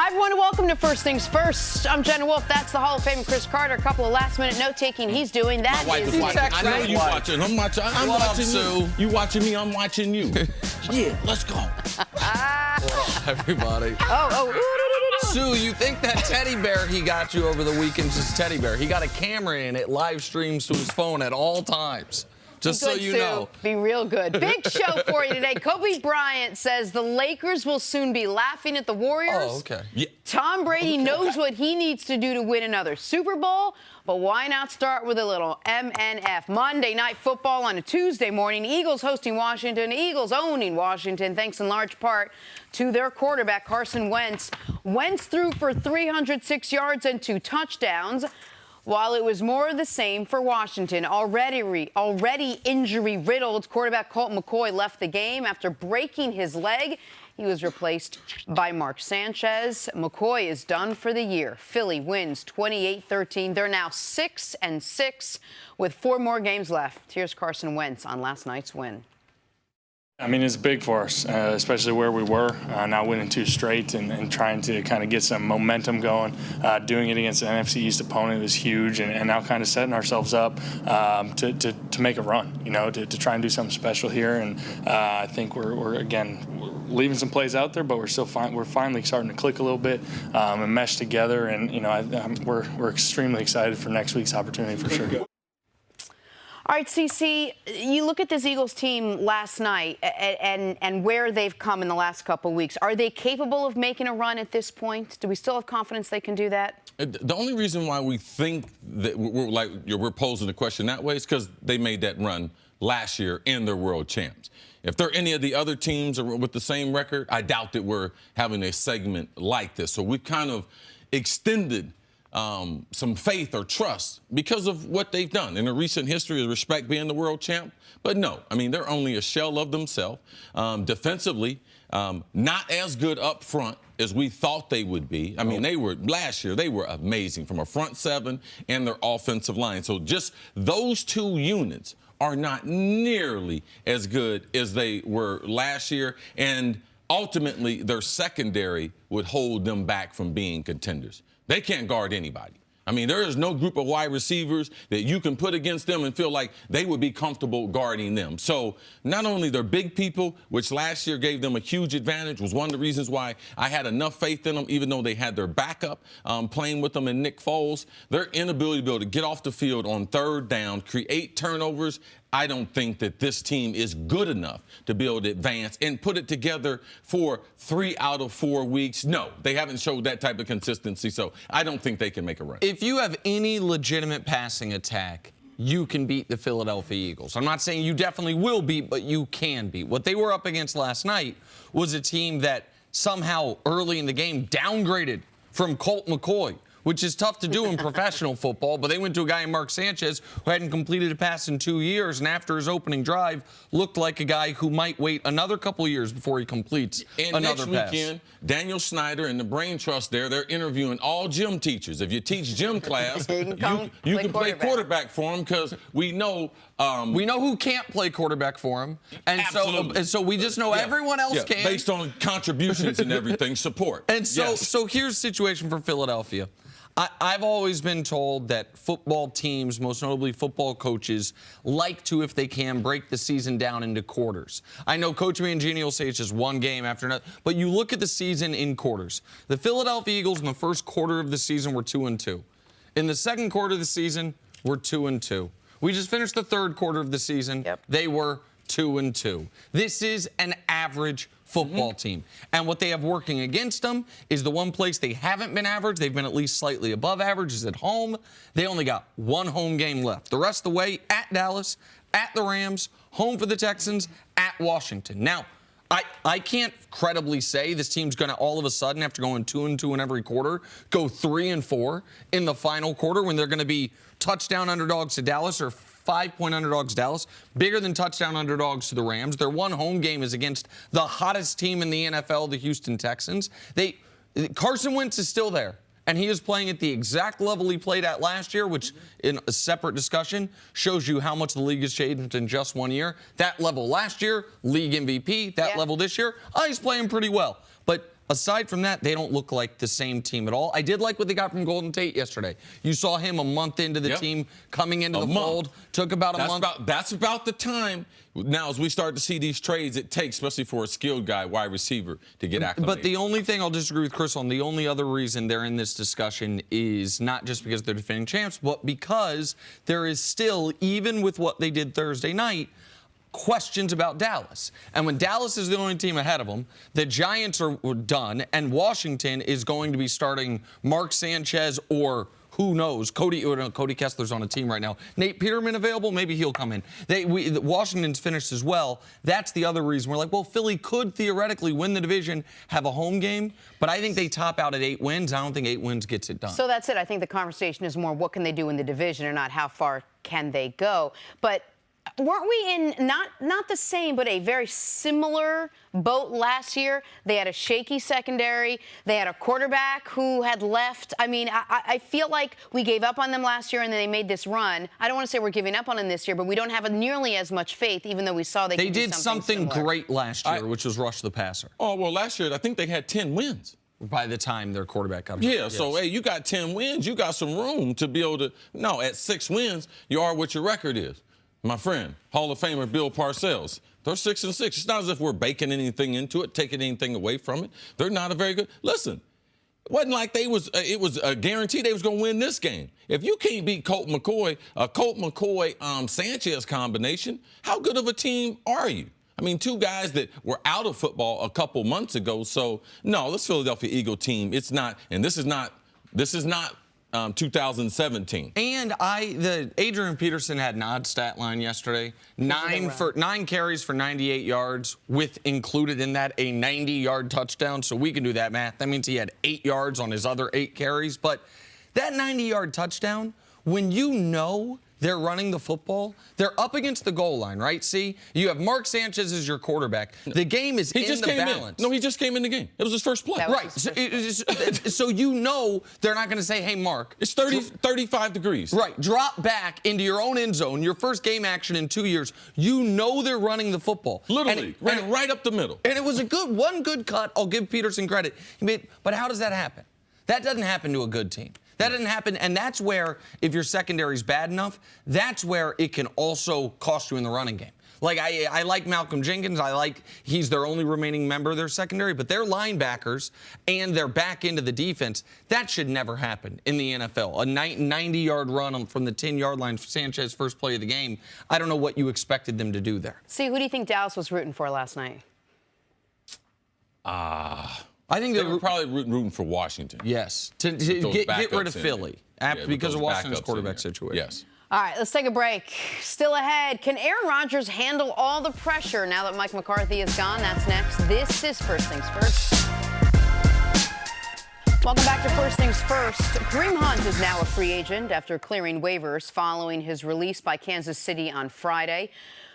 Hi, everyone, and welcome to First Things First. I'm Jenna Wolfe. That's the Hall of Fame Cris Carter. A couple of last-minute note-taking he's doing. That My wife is watching. I know you watching. I'm watching you. You watching me, I'm watching you. Yeah, let's go. Hello, everybody. Oh. Sue, you think that teddy bear he got you over the weekend's his teddy bear? He got a camera in it, live streams to his phone at all times. Just so you know. Be real good. Big show for you today. Kobe Bryant says the Lakers will soon be laughing at the Warriors. Oh, okay. Yeah. Tom Brady knows what he needs to do to win another Super Bowl, but why not start with a little MNF? Monday Night Football on a Tuesday morning. Eagles hosting Washington. Eagles owning Washington, thanks in large part to their quarterback, Carson Wentz. Wentz threw for 306 yards and 2 touchdowns. While it was more of the same for Washington, already injury-riddled quarterback Colt McCoy left the game after breaking his leg. He was replaced by Mark Sanchez. McCoy is done for the year. Philly wins 28-13. They're now 6-6 with 4 more games left. Here's Carson Wentz on last night's win. I mean, it's big for us, especially where we were, now winning 2 straight and trying to kind of get some momentum going. Doing it against an NFC East opponent was huge, and now kind of setting ourselves up to make a run, you know, to try and do something special here. And I think we're leaving some plays out there, but we're finally starting to click a little bit and mesh together. And you know, we're extremely excited for next week's opportunity for sure. All right, CC, you look at this Eagles team last night and where they've come in the last couple of weeks. Are they capable of making a run at this point? Do we still have confidence they can do that? The only reason why we think that we're posing the question that way is because they made that run last year and they're world champs. If there are any of the other teams with the same record, I doubt that we're having a segment like this. So we've kind of extended some faith or trust because of what they've done in the recent history of respect being the world champ. But no, I mean, they're only a shell of themselves. Defensively, not as good up front as we thought they would be. I mean, last year, they were amazing from a front 7 and their offensive line. So just those 2 units are not nearly as good as they were last year. And ultimately, their secondary would hold them back from being contenders. They can't guard anybody. I mean, there is no group of wide receivers that you can put against them and feel like they would be comfortable guarding them. So not only they're big people, which last year gave them a huge advantage, was one of the reasons why I had enough faith in them, even though they had their backup playing with them in Nick Foles. Their inability to be able to get off the field on 3rd down, create turnovers, I don't think that this team is good enough to be able to advance and put it together for 3 out of 4 weeks. No, they haven't showed that type of consistency, so I don't think they can make a run. If you have any legitimate passing attack, you can beat the Philadelphia Eagles. I'm not saying you definitely will beat, but you can beat. What they were up against last night was a team that somehow early in the game downgraded from Colt McCoy, which is tough to do in professional football, but they went to a guy in Mark Sanchez who hadn't completed a pass in 2 years, and after his opening drive, looked like a guy who might wait another couple of years before he completes another pass. Next weekend, Daniel Snyder and the Brain Trust they're interviewing all gym teachers. If you teach gym class, you can play quarterback for them because we know who can't play quarterback for him, and so we just know everyone else can, based on contributions and everything, support. And so here's the situation for Philadelphia. I've always been told that football teams, most notably football coaches, like to, if they can, break the season down into quarters. I know Coach Mangini will say it's just one game after another, but you look at the season in quarters. The Philadelphia Eagles in the first quarter of the season were 2-2. In the second quarter of the season, we're 2-2. We just finished the third quarter of the season. Yep. They were 2-2. This is an average football team. And what they have working against them is the one place they haven't been average, they've been at least slightly above average, is at home. They only got 1 home game left. The rest of the way, at Dallas, at the Rams, home for the Texans, at Washington. Now, I can't credibly say this team's going to all of a sudden, after going 2-2 in every quarter, go 3-4 in the final quarter when they're going to be touchdown underdogs to Dallas or 5-point underdogs Dallas, bigger than touchdown underdogs to the Rams. Their 1 home game is against the hottest team in the NFL, the Houston Texans. Carson Wentz is still there, and he is playing at the exact level he played at last year, which, in a separate discussion, shows you how much the league has changed in just 1 year. That level last year, league MVP. That level this year, he's playing pretty well. But aside from that, they don't look like the same team at all. I did like what they got from Golden Tate yesterday. You saw him a month into the team coming into the fold. Took about a month. That's about the time. Now, as we start to see these trades, it takes, especially for a skilled guy, wide receiver, to get acclimated. But the only thing I'll disagree with Cris on, the only other reason they're in this discussion is not just because they're defending champs, but because there is still, even with what they did Thursday night, questions about Dallas. And when Dallas is the only team ahead of them, the Giants are done, and Washington is going to be starting Mark Sanchez or who knows? Cody Kessler's on a team right now. Nate Peterman available? Maybe he'll come in. Washington's finished as well. That's the other reason. We're like, well, Philly could theoretically win the division, have a home game, but I think they top out at 8 wins. I don't think 8 wins gets it done. So that's it. I think the conversation is more what can they do in the division or not how far can they go. But weren't we in not the same, but a very similar boat last year? They had a shaky secondary. They had a quarterback who had left. I mean, I feel like we gave up on them last year, and then they made this run. I don't want to say we're giving up on them this year, but we don't have nearly as much faith, even though we saw they could do did something similar. Great last year, which was rush the passer. Oh, well, last year, I think they had 10 wins. By the time their quarterback got hurt. Yeah, so, hey, you got 10 wins. You got some room to be able to. No, at 6 wins, you are what your record is. My friend, Hall of Famer Bill Parcells, they're 6-6. It's not as if we're baking anything into it, taking anything away from it. They're not a very good. Listen, it wasn't like it was a guarantee they was going to win this game. If you can't beat Colt McCoy, Sanchez combination, how good of a team are you? I mean, 2 guys that were out of football a couple months ago. So no, this Philadelphia Eagle team, it's not, and this is not 2017. And the Adrian Peterson had an odd stat line yesterday. 9 carries for 98 yards, with included in that a 90-yard touchdown. So we can do that math. That means he had 8 yards on his other 8 carries. But that 90-yard touchdown, when you know they're running the football, they're up against the goal line, right? See, you have Mark Sanchez as your quarterback. The game is in the balance. No, he just came in the game. It was his first play. Right. So you know they're not going to say, hey, Mark. It's 35 degrees. Right. Drop back into your own end zone, your first game action in 2 years. You know they're running the football. Literally, ran right up the middle. And it was one good cut. I'll give Peterson credit. But how does that happen? That doesn't happen to a good team. That didn't happen, and that's where, if your secondary's bad enough, that's where it can also cost you in the running game. Like, I like Malcolm Jenkins. He's their only remaining member of their secondary, but their linebackers and their back into the defense, that should never happen in the NFL. A 90-yard run from the 10-yard line for Sanchez, first play of the game. I don't know what you expected them to do there. See, who do you think Dallas was rooting for last night? I think they were probably rooting for Washington. Yes, to get rid of Philly because of Washington's quarterback situation. Yes. All right, let's take a break. Still ahead, can Aaron Rodgers handle all the pressure now that Mike McCarthy is gone? That's next. This is First Things First. Welcome back to First Things First. Kareem Hunt is now a free agent after clearing waivers following his release by Kansas City on Friday.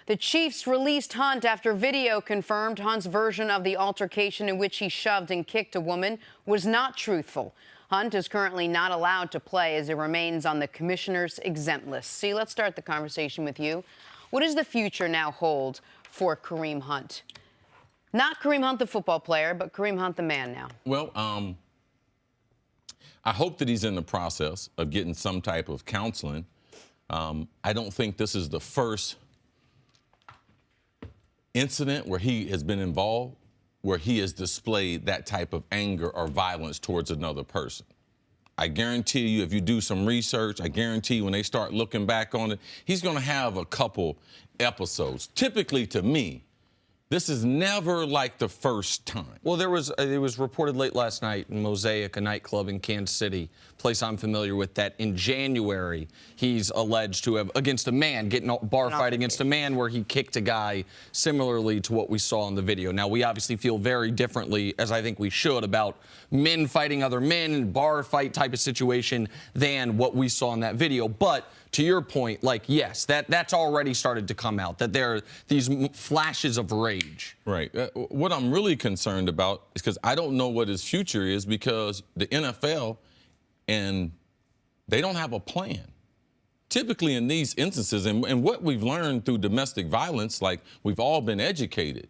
The Chiefs released Hunt after video confirmed Hunt's version of the altercation in which he shoved and kicked a woman was not truthful. Hunt is currently not allowed to play as it remains on the commissioner's exempt list. See, let's start the conversation with you. What does the future now hold for Kareem Hunt? Not Kareem Hunt, the football player, but Kareem Hunt, the man now. Well, I hope that he's in the process of getting some type of counseling. I don't think this is the first incident where he has been involved, where he has displayed that type of anger or violence towards another person. I guarantee you, if you do some research, I guarantee you when they start looking back on it, he's going to have a couple episodes. Typically, to me, this is never like the first time. Well, it was reported late last night in Mosaic, a nightclub in Kansas City, place I'm familiar with, that in January he's alleged to have, against a man, getting a bar fight against a man where he kicked a guy similarly to what we saw in the video. Now, we obviously feel very differently, as I think we should, about men fighting other men, bar fight type of situation than what we saw in that video. But to your point, like, yes, that's already started to come out, that there are these flashes of rage. Right. What I'm really concerned about is because I don't know what his future is, because the NFL, and they don't have a plan. Typically in these instances, and what we've learned through domestic violence, like, we've all been educated.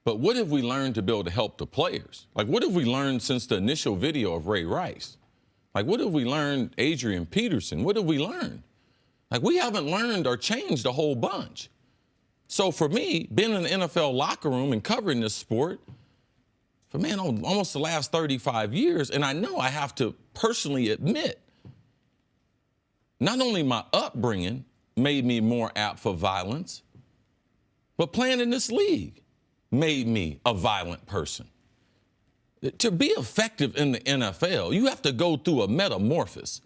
But what have we learned to be able to help the players? Like, what have we learned since the initial video of Ray Rice? Like, what have we learned, Adrian Peterson? What have we learned? Like, we haven't learned or changed a whole bunch. So for me, being in the NFL locker room and covering this sport for, man, almost the last 35 years, and I know I have to personally admit, not only my upbringing made me more apt for violence, but playing in this league made me a violent person. To be effective in the NFL, you have to go through a metamorphosis.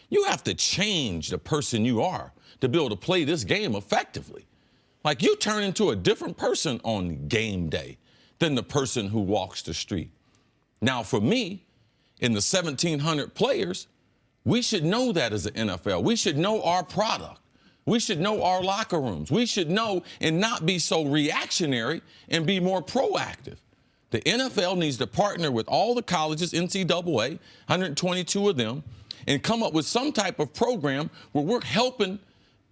You have to change the person you are to be able to play this game effectively. Like, you turn into a different person on game day than the person who walks the street. Now, for me, in the 1,700 players, we should know that as an NFL. We should know our product. We should know our locker rooms. We should know and not be so reactionary and be more proactive. The NFL needs to partner with all the colleges, NCAA, 122 of them, and come up with some type of program where we're helping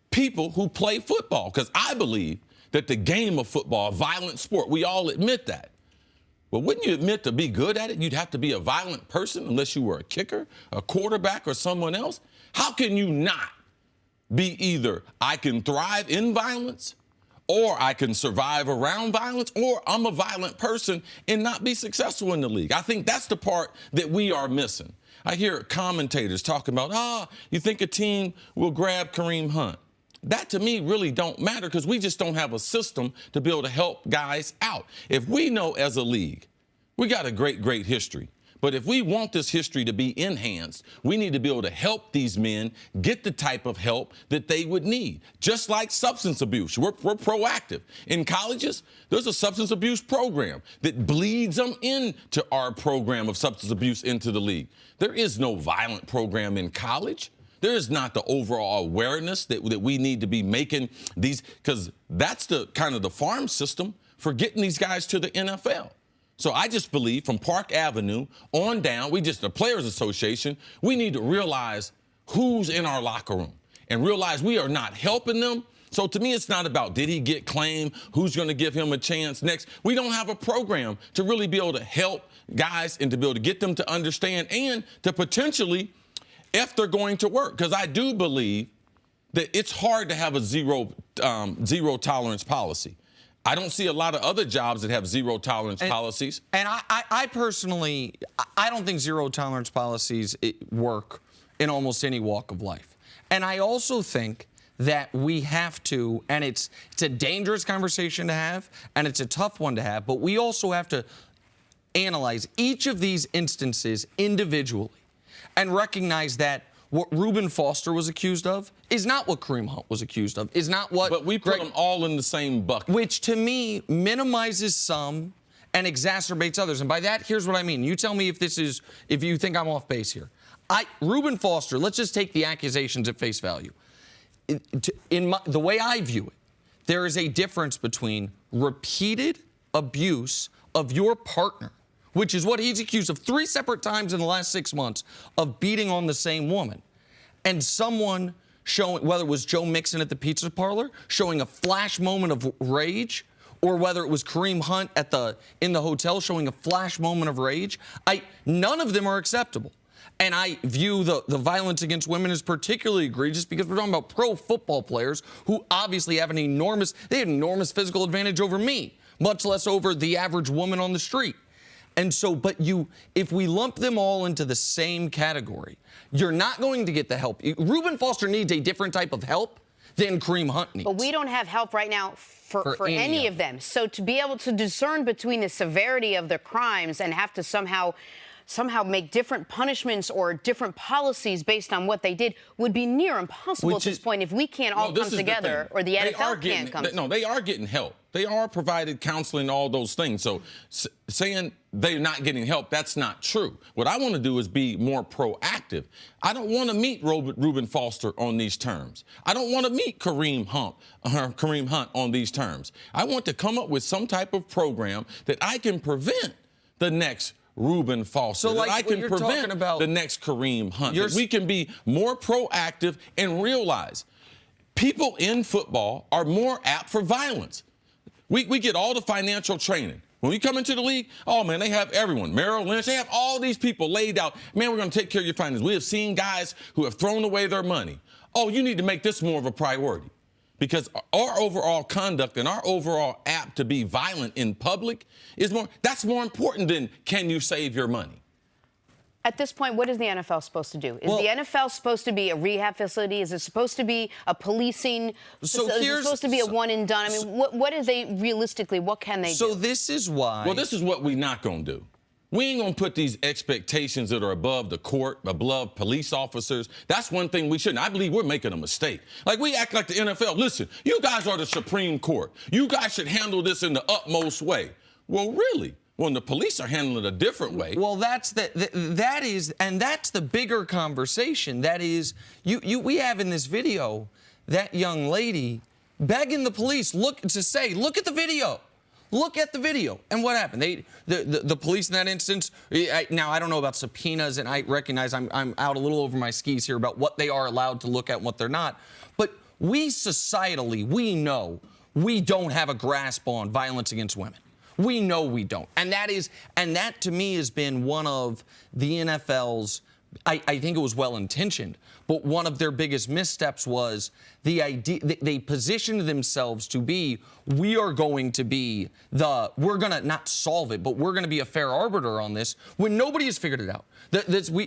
people who play football. Because I believe that the game of football, a violent sport, we all admit that. But wouldn't you admit to be good at it, you'd have to be a violent person unless you were a kicker, a quarterback, or someone else? How can you not be either I can thrive in violence, or I can survive around violence, or I'm a violent person and not be successful in the league? I think that's the part that we are missing. I hear commentators talking about, you think a team will grab Kareem Hunt? That, to me, really don't matter because we just don't have a system to be able to help guys out. If we know as a league, we got a great, great history. But if we want this history to be enhanced, we need to be able to help these men get the type of help that they would need. Just like substance abuse, we're proactive. In colleges, there's a substance abuse program that bleeds them into our program of substance abuse into the league. There is no violent program in college. There is not the overall awareness that we need to be making these, because that's the kind of the farm system for getting these guys to the NFL. So I just believe from Park Avenue on down, the Players Association, we need to realize who's in our locker room and realize we are not helping them. So to me, it's not about did he get claimed, who's going to give him a chance next. We don't have a program to really be able to help guys and to be able to get them to understand and to potentially, if they're going to work. Because I do believe that it's hard to have a zero tolerance policy. I don't see a lot of other jobs that have zero tolerance policies. And I personally, I don't think zero tolerance policies work in almost any walk of life. And I also think that we have to, and it's a dangerous conversation to have, and it's a tough one to have, but we also have to analyze each of these instances individually and recognize that what Reuben Foster was accused of is not what Kareem Hunt was accused of, is not what... But we put them all in the same bucket. Which, to me, minimizes some and exacerbates others. And by that, here's what I mean. You tell me if you think I'm off base here. Reuben Foster, let's just take the accusations at face value. The way I view it, there is a difference between repeated abuse of your partner, which is what he's accused of 3 separate times in the last 6 months of beating on the same woman, and someone showing, whether it was Joe Mixon at the pizza parlor, showing a flash moment of rage, or whether it was Kareem Hunt in the hotel showing a flash moment of rage, none of them are acceptable. And I view the violence against women as particularly egregious because we're talking about pro football players who obviously have an enormous physical advantage over me, much less over the average woman on the street. And so, if we lump them all into the same category, you're not going to get the help. Reuben Foster needs a different type of help than Kareem Hunt needs. But we don't have help right now for any of them. So to be able to discern between the severity of their crimes and have to somehow make different punishments or different policies based on what they did would be near impossible at this point if we can't all come together or the NFL can't come together. No, they are getting help. They are provided counseling, all those things. So saying they're not getting help, that's not true. What I want to do is be more proactive. I don't want to meet Reuben Foster on these terms. I don't want to meet Kareem Hunt on these terms. I want to come up with some type of program that I can prevent the next Reuben Foster, so that I can prevent the next Kareem Hunt. That we can be more proactive and realize people in football are more apt for violence. We get all the financial training. When we come into the league, oh, man, they have everyone. Merrill Lynch, they have all these people laid out. Man, we're going to take care of your finances. We have seen guys who have thrown away their money. Oh, you need to make this more of a priority. Because our overall conduct and our overall apt to be violent in public that's more important than can you save your money. At this point, what is the NFL supposed to do? Is the NFL supposed to be a rehab facility? Is it supposed to be a policing? Is it supposed to be a one and done? I mean, what is they realistically? What can they do? So this is why. Well, this is what we're not going to do. We ain't going to put these expectations that are above the court, above police officers. That's one thing we shouldn't. I believe we're making a mistake. Like, we act like the NFL. Listen, you guys are the Supreme Court. You guys should handle this in the utmost way. Well, really? When the police are handling it a different way. Well, that's that's the bigger conversation. That is, we have in this video that young lady begging the police look at the video. Look at the video. And what happened? The police in that instance, now I don't know about subpoenas, and I recognize I'm out a little over my skis here about what they are allowed to look at and what they're not. But we societally, we know we don't have a grasp on violence against women. We know we don't. And that to me has been one of the NFL's, I think it was well-intentioned, but one of their biggest missteps was the idea, they positioned themselves to be, we're going to not solve it, but we're going to be a fair arbiter on this, when nobody has figured it out.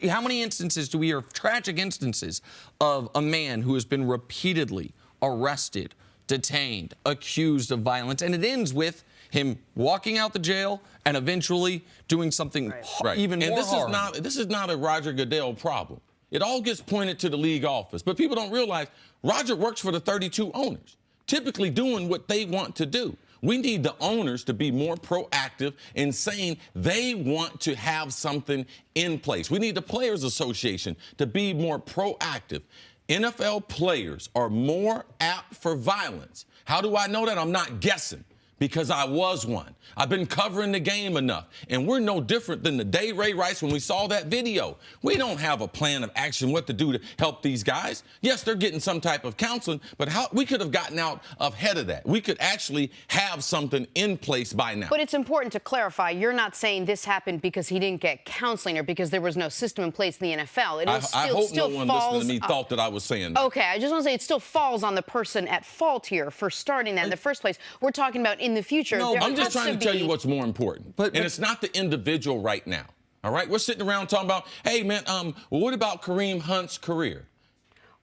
How many instances do we hear, tragic instances, of a man who has been repeatedly arrested, detained, accused of violence, and it ends with him walking out the jail and eventually doing something even more hard. This is not a Roger Goodell problem. It all gets pointed to the league office. But people don't realize Roger works for the 32 owners, typically doing what they want to do. We need the owners to be more proactive in saying they want to have something in place. We need the Players Association to be more proactive. NFL players are more apt for violence. How do I know that? I'm not guessing. Because I was one. I've been covering the game enough. And we're no different than the day Ray Rice when we saw that video. We don't have a plan of action, what to do to help these guys. Yes, they're getting some type of counseling, but we could have gotten out ahead of that. We could actually have something in place by now. But it's important to clarify, you're not saying this happened because he didn't get counseling or because there was no system in place in the NFL. I hope no one listening to me thought that I was saying that. Okay, I just want to say it still falls on the person at fault here for starting that in the first place. We're talking about in the future. No, I'm just trying to tell you what's more important. And it's not the individual right now. All right? We're sitting around talking about, hey, man, well, what about Kareem Hunt's career?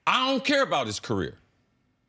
I don't care about his career.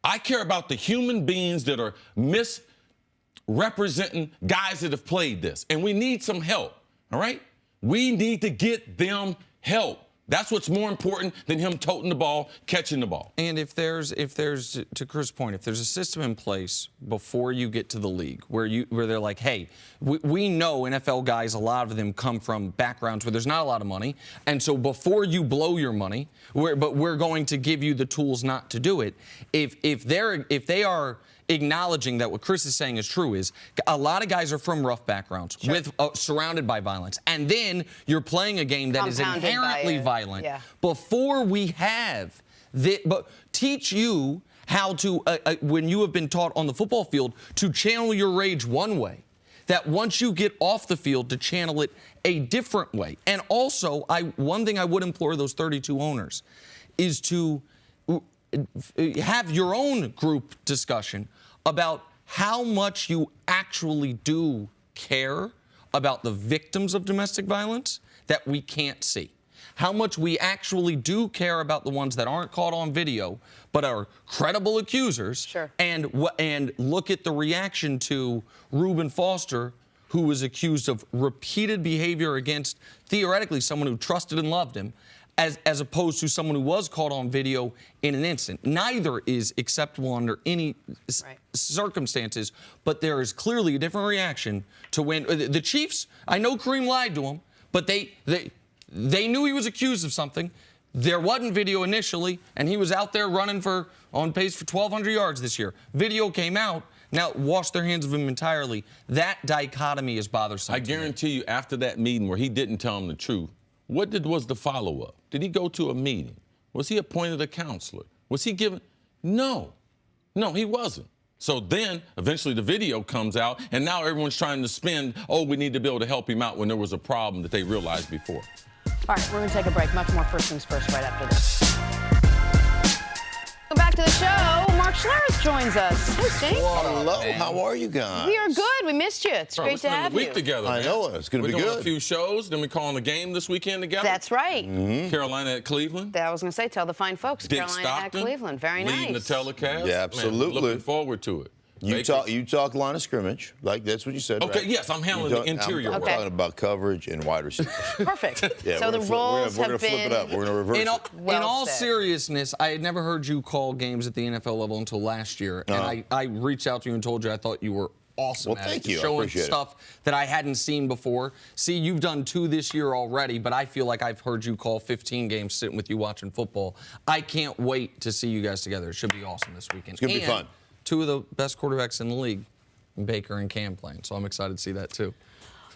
I care about the human beings that are misrepresenting guys that have played this. And we need some help. All right? We need to get them help. That's what's more important than him toting the ball, catching the ball. And if there's, to Cris' point, if there's a system in place before you get to the league where they're like, hey, we know NFL guys, a lot of them come from backgrounds where there's not a lot of money, and so before you blow your money, we're going to give you the tools not to do it. If they are acknowledging that what Cris is saying is true, is a lot of guys are from rough backgrounds, with surrounded by violence, and then you're playing a game that is inherently violent. Yeah. Before we have but teach you how to, when you have been taught on the football field, to channel your rage one way, that once you get off the field, to channel it a different way. And also, one thing I would implore those 32 owners is to have your own group discussion about how much you actually do care about the victims of domestic violence that we can't see. How much we actually do care about the ones that aren't caught on video but are credible accusers. Sure. And look at the reaction to Reuben Foster, who was accused of repeated behavior against, theoretically, someone who trusted and loved him, as opposed to someone who was caught on video in an instant. Neither is acceptable under any circumstances, but there is clearly a different reaction to when the Chiefs, I know Kareem lied to him, but they knew he was accused of something. There wasn't video initially, and he was out there running on pace for 1,200 yards this year. Video came out. Now, wash their hands of him entirely. That dichotomy is bothersome. I guarantee you, after that meeting where he didn't tell him the truth, what was the follow-up? Did he go to a meeting? Was he appointed a counselor? Was he given? No. No, he wasn't. So then, eventually, the video comes out, and now everyone's trying to spin, oh, we need to be able to help him out when there was a problem that they realized before. All right, we're going to take a break. Much more First Things First right after this. Welcome back to the show. Mark Schlereth joins us. Hey, Steve. Hello, how are you guys? We are good. We missed you. It's great to have you. you. Week together. I know it. It's going to be good. We're doing a few shows, then we're calling a game this weekend together. That's right. Carolina at Cleveland. I was going to say, tell the fine folks. Dick Carolina Stockton, at Cleveland. Very nice. leading the telecast. Yeah, absolutely. Man, looking forward to it. You talk line of scrimmage, like that's what you said. Okay, right? yes, I'm handling the interior I'm work. talking about coverage and wide receivers. Perfect. Yeah, so the roles we're have gonna flip been. it up. We're going to reverse In it. all said. seriousness, I had never heard you call games at the NFL level until last year, and I reached out to you and told you I thought you were awesome Well, at thank it, you. I showing appreciate it. stuff that I hadn't seen before. See, you've done 2 this year already, but I feel like I've heard you call 15 games sitting with you watching football. I can't wait to see you guys together. It should be awesome this weekend. It's going to be fun. 2 of the best quarterbacks in the league, Baker and Cam, playing, so I'm excited to see that too.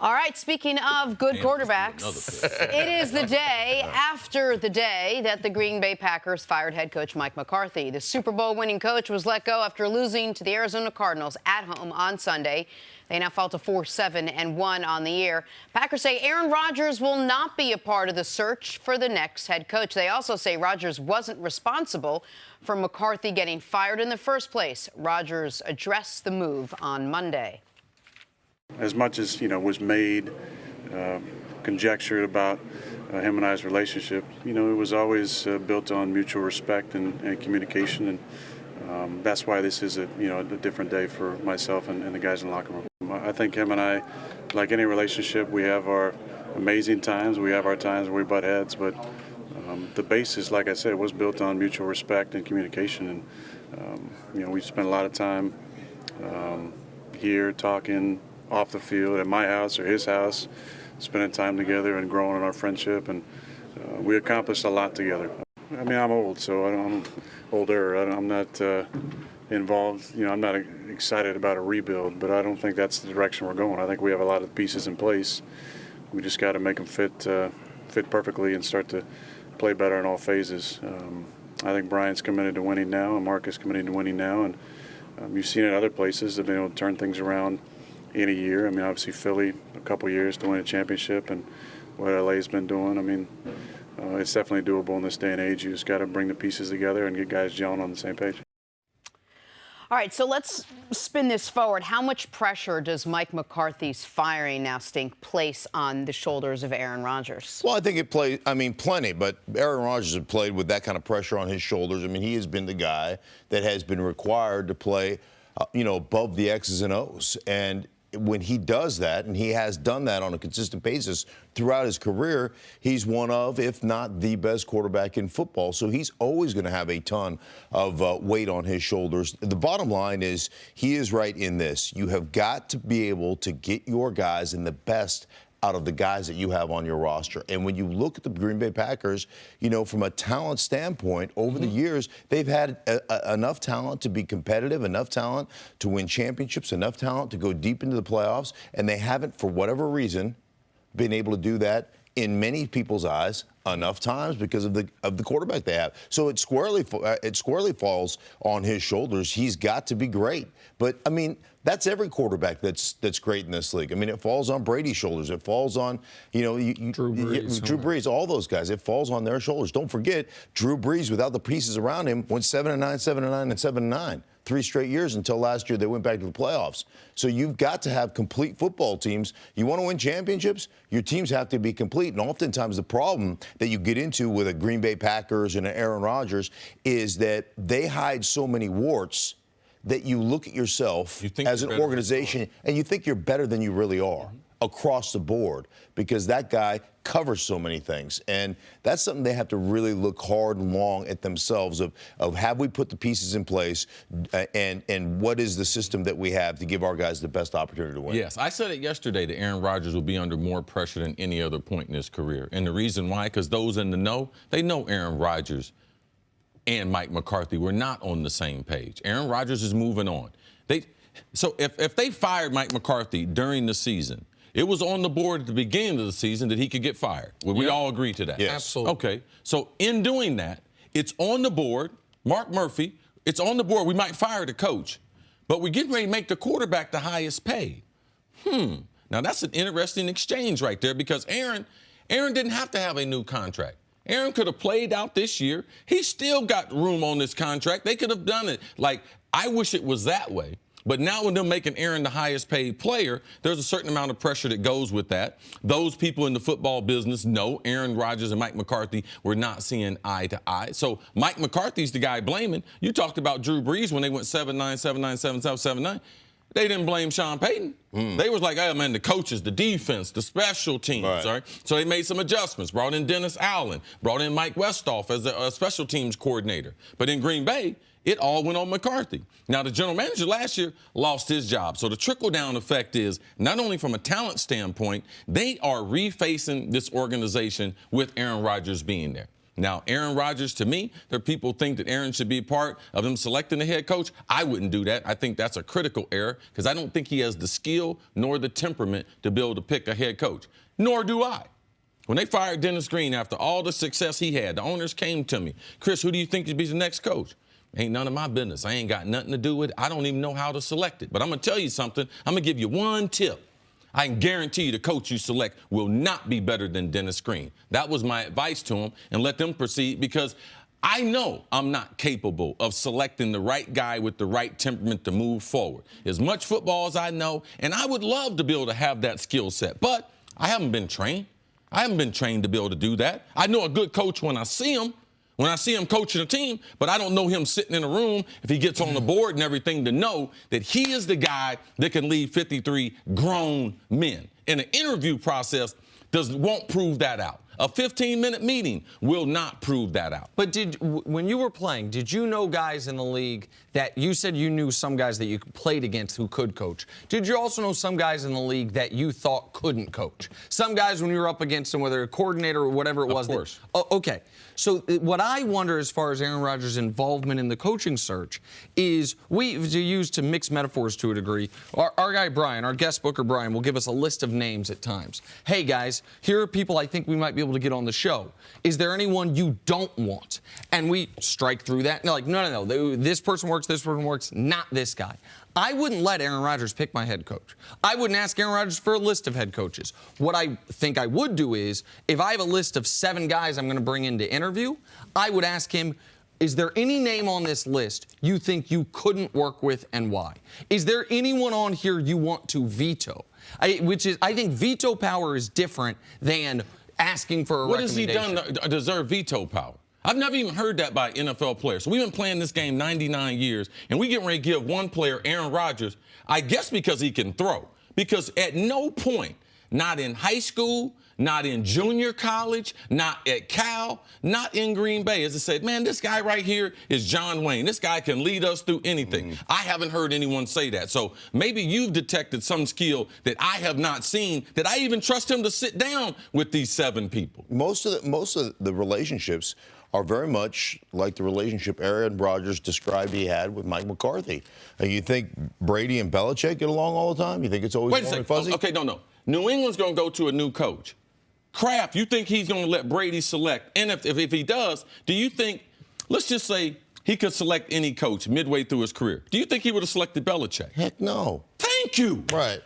All right, speaking of good quarterbacks, it is the day after the day that the Green Bay Packers fired head coach Mike McCarthy. The Super Bowl winning coach was let go after losing to the Arizona Cardinals at home on Sunday. They now fall to 4-7-1 on the year. Packers say Aaron Rodgers will not be a part of the search for the next head coach. They also say Rodgers wasn't responsible for McCarthy getting fired in the first place. Rodgers addressed the move on Monday. As much as was made, conjectured about him and I's relationship, it was always built on mutual respect and communication, and that's why this is a different day for myself and the guys in the locker room. I think him and I, like any relationship, we have our amazing times, we have our times where we butt heads, but the basis, like I said, was built on mutual respect and communication, and we spent a lot of time here talking off the field at my house or his house, spending time together and growing in our friendship, and we accomplished a lot together. I mean, I'm old, so I'm older. I'm not involved. I'm not excited about a rebuild, but I don't think that's the direction we're going. I think we have a lot of pieces in place. We just got to make them fit perfectly and start to play better in all phases. I think Brian's committed to winning now, and Mark is committed to winning now, and you've seen it other places that they'll turn things around in a year. I mean, obviously Philly, a couple years to win a championship, and what LA's been doing. I mean, it's definitely doable in this day and age. You just got to bring the pieces together and get guys gelling on the same page. All right, so let's spin this forward. How much pressure does Mike McCarthy's firing now stink place on the shoulders of Aaron Rodgers? Well, I think it played, plenty, but Aaron Rodgers has played with that kind of pressure on his shoulders. I mean, he has been the guy that has been required to play, above the X's and O's. And when he does that, and he has done that on a consistent basis throughout his career, he's one of, if not the best quarterback in football. So he's always going to have a ton of weight on his shoulders. The bottom line is he is right in this. You have got to be able to get your guys in the best out of the guys that you have on your roster. And when you look at the Green Bay Packers, from a talent standpoint, over the years, they've had enough talent to be competitive, enough talent to win championships, enough talent to go deep into the playoffs, and they haven't, for whatever reason, been able to do that in many people's eyes enough times because of the quarterback they have. So it squarely falls on his shoulders. He's got to be great. But that's every quarterback that's great in this league. It falls on Brady's shoulders. It falls on Drew Brees, all those guys. It falls on their shoulders. Don't forget, Drew Brees, without the pieces around him, went 7-9, 7-9, and 7-9. 3 straight years until last year they went back to the playoffs. So you've got to have complete football teams. You want to win championships, your teams have to be complete. And oftentimes the problem that you get into with a Green Bay Packers and an Aaron Rodgers is that they hide so many warts that you look at yourself as an organization and you think you're better than you really are across the board because that guy covers so many things. And that's something they have to really look hard and long at themselves of have we put the pieces in place and what is the system that we have to give our guys the best opportunity to win. Yes, I said it yesterday that Aaron Rodgers will be under more pressure than any other point in his career. And the reason why, because those in the know, they know Aaron Rodgers and Mike McCarthy were not on the same page. Aaron Rodgers is moving on. So if they fired Mike McCarthy during the season, it was on the board at the beginning of the season that he could get fired. Would we all agree to that? Yes. Absolutely. Okay. So in doing that, it's on the board. Mark Murphy, it's on the board. We might fire the coach. but we're getting ready to make the quarterback the highest paid. Now, that's an interesting exchange right there because Aaron didn't have to have a new contract. Aaron could have played out this year. He still got room on this contract. They could have done it. Like, I wish it was that way. But now when they're making Aaron the highest paid player, there's a certain amount of pressure that goes with that. Those people in the football business know Aaron Rodgers and Mike McCarthy were not seeing eye to eye. So Mike McCarthy's the guy blaming. You talked about Drew Brees when they went 7-9, 7-9, 7-7, 7-9. They didn't blame Sean Payton. They was like, oh, man, the coaches, the defense, the special teams, all right? So they made some adjustments, brought in Dennis Allen, brought in Mike Westhoff as a special teams coordinator. But in Green Bay, it all went on McCarthy. Now, the general manager last year lost his job. So the trickle-down effect is not only from a talent standpoint, they are refacing this organization with Aaron Rodgers being there. Now, Aaron Rodgers, to me, there are people think that Aaron should be part of them selecting the head coach. I wouldn't do that. I think that's a critical error because I don't think he has the skill nor the temperament to be able to pick a head coach, nor do I. When they fired Dennis Green after all the success he had, the owners came to me, Cris, who do you think should be the next coach? Ain't none of my business. I ain't got nothing to do with it. I don't even know how to select it. But I'm going to tell you something. I'm going to give you one tip. I can guarantee you the coach you select will not be better than Dennis Green. That was my advice to him, and let them proceed because I know I'm not capable of selecting the right guy with the right temperament to move forward. As much football as I know, and I would love to be able to have that skill set, but I haven't been trained. I haven't been trained to be able to do that. I know a good coach when I see him. When I see him coaching a team, but I don't know him sitting in a room if he gets on the board and everything to know that he is the guy that can lead 53 grown men. And the interview process won't prove that out. A 15-minute meeting will not prove that out. But when you were playing, did you know guys in the league that you said you knew some guys that you played against who could coach? Did you also know some guys in the league that you thought couldn't coach? Some guys when you were up against them, whether a coordinator or whatever it was. Of course. Okay. So what I wonder as far as Aaron Rodgers' involvement in the coaching search is we use to mix metaphors to a degree. Our guy Brian, our guest booker Brian, will give us a list of names at times. Hey, guys, here are people I think we might be able to get on the show. Is there anyone you don't want? And we strike through that. And they're like, no. This person works, not this guy. I wouldn't let Aaron Rodgers pick my head coach. I wouldn't ask Aaron Rodgers for a list of head coaches. What I think I would do is, if I have a list of 7 guys I'm going to bring in to interview, I would ask him, is there any name on this list you think you couldn't work with and why? Is there anyone on here you want to veto? I think veto power is different than asking for a recommendation. What has he done to deserve veto power? I've never even heard that by NFL players. So we've been playing this game 99 years, and we get ready to give one player, Aaron Rodgers, I guess because he can throw. Because at no point, not in high school, not in junior college, not at Cal, not in Green Bay, as I said, man, this guy right here is John Wayne. This guy can lead us through anything. I haven't heard anyone say that. So maybe you've detected some skill that I have not seen, that I even trust him to sit down with these 7 people. Most of the relationships are very much like the relationship Aaron Rodgers described he had with Mike McCarthy. You think Brady and Belichick get along all the time? You think it's always warm and fuzzy? Okay, no. New England's going to go to a new coach. Kraft, you think he's going to let Brady select? And if he does, do you think, let's just say he could select any coach midway through his career. Do you think he would have selected Belichick? Heck no. Thank you. Right.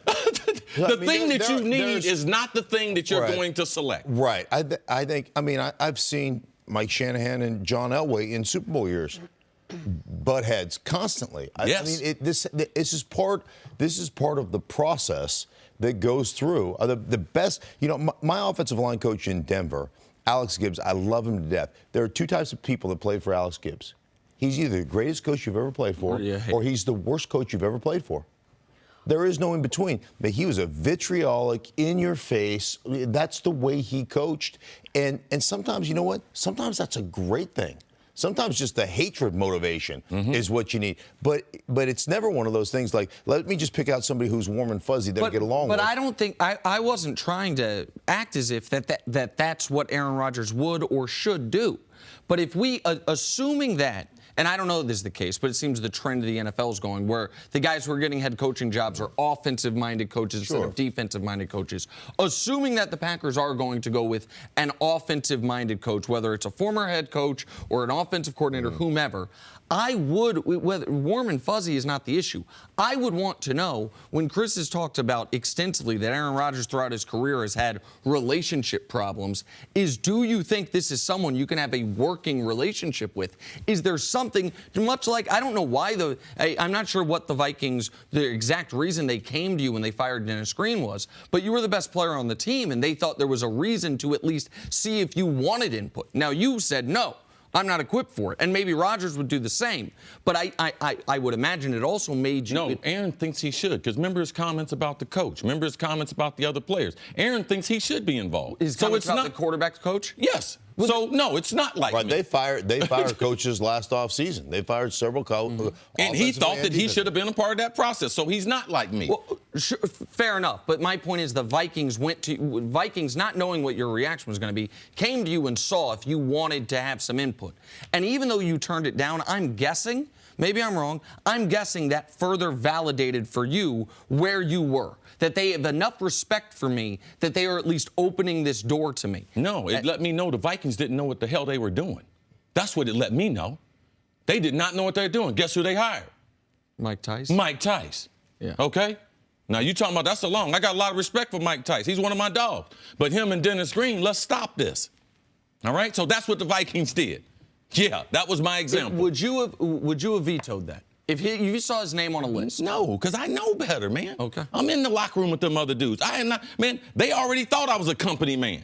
The thing that you need is not the thing that you're going to select. Right. I've seen Mike Shanahan and John Elway in Super Bowl years butt heads constantly. Yes. This is part of the process that goes through. The best, my offensive line coach in Denver, Alex Gibbs, I love him to death. There are 2 types of people that play for Alex Gibbs. He's either the greatest coach you've ever played for, or he's the worst coach you've ever played for. There is no in between. But he was a vitriolic, in your face. That's the way he coached. And sometimes, you know what? Sometimes that's a great thing. Sometimes just the hatred motivation is what you need. But it's never one of those things like, let me just pick out somebody who's warm and fuzzy that I get along with. But I don't think, I wasn't trying to act as if that's what Aaron Rodgers would or should do. But if we, assuming that, and I don't know if this is the case, but it seems the trend of the NFL is going where the guys who are getting head coaching jobs are offensive-minded coaches instead of defensive-minded coaches. Assuming that the Packers are going to go with an offensive-minded coach, whether it's a former head coach or an offensive coordinator, whomever, I would, whether warm and fuzzy is not the issue. I would want to know, when Cris has talked about extensively that Aaron Rodgers throughout his career has had relationship problems, is do you think this is someone you can have a working relationship with? Is there something, much like, I don't know why I'm not sure what the Vikings, the exact reason they came to you when they fired Dennis Green was, but you were the best player on the team and they thought there was a reason to at least see if you wanted input. Now you said no. I'm not equipped for it. And maybe Rodgers would do the same. But I would imagine it also made you... No, Aaron thinks he should, because remember his comments about the coach. Remember his comments about the other players. Aaron thinks he should be involved. His comments about the quarterback coach? Yes. So, no, it's not like right, me. they fired coaches last offseason. They fired several coaches. And he thought that he should have been a part of that process. So he's not like me. Well, sure, fair enough. But my point is the Vikings not knowing what your reaction was going to be, came to you and saw if you wanted to have some input. And even though you turned it down, I'm guessing, maybe I'm wrong, I'm guessing that further validated for you where you were. That they have enough respect for me that they are at least opening this door to me. No, it let me know the Vikings didn't know what the hell they were doing. That's what it let me know. They did not know what they were doing. Guess who they hired? Mike Tice? Mike Tice. Yeah. Okay? Now, you talking about that's I got a lot of respect for Mike Tice. He's one of my dogs. But him and Dennis Green, let's stop this. All right? So that's what the Vikings did. Yeah, that was my example. Would you have vetoed that? If you saw his name on a list? No, because I know better, man. Okay. I'm in the locker room with them other dudes. I am not, man, they already thought I was a company man.